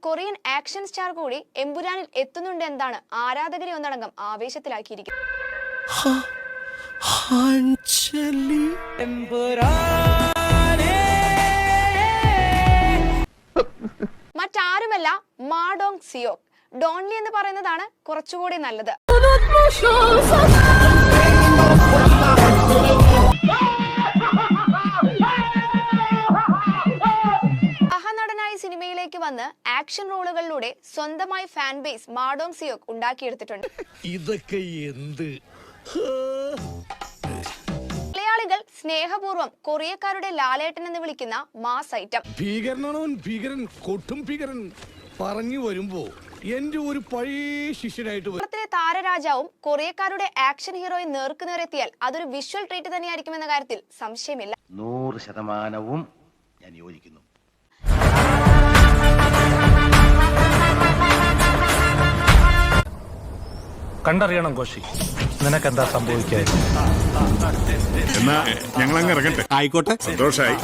Korean action star കൂടി എമ്പുരാനിൽ എത്തുന്നുണ്ട് എന്നാണ് ആരാധകരെ ഒന്നടങ്കം ആവേശത്തിലാക്കിയിരിക്കുന്നത്. മറ്റാരുമല്ല മാ ഡോങ് സിയോക്. ഡോൺലി എന്ന് പറയുന്നതാണ് കുറച്ചുകൂടി നല്ലത്. സഹനടനായി സിനിമയിലേക്ക് വന്ന് ആക്ഷൻ റോളുകളിലൂടെ സ്വന്തമായി ഫാൻ ബേസ് മാ ഡോങ് സിയോക് ഉണ്ടാക്കിയെടുത്തിട്ടുണ്ട്. ഇതൊക്കെ എന്ത്? മലയാളികൾ സ്നേഹപൂർവ്വം കൊറിയക്കാരുടെ ലാലേട്ടൻ എന്ന് വിളിക്കുന്ന മാസ് ഐറ്റം. ഭീകരനാണോ? ഭീകരൻ, കൊട്ടും ഭീകരൻ. പറഞ്ഞു വരുമ്പോ എന്റെ ഒരു പഴയ ശിഷ്യനായിട്ട് കേരളത്തിലെ താരരാജാവും കൊറിയക്കാരുടെ ആക്ഷൻ ഹീറോയും നേർക്കുനേരെത്തിയാൽ അതൊരു വിഷ്വൽ ട്രീറ്റ് തന്നെയായിരിക്കുമെന്ന കാര്യത്തിൽ സംശയമില്ല. 100% ഞാൻ യോജിക്കുന്നു. കണ്ടറിയണം കോശി, നിനക്കെന്താ സംഭവിക്കായിരുന്നു? എന്നാ ഞങ്ങൾ അങ്ങ് ഇറങ്ങട്ടെ. ആയിക്കോട്ടെ, സന്തോഷായി.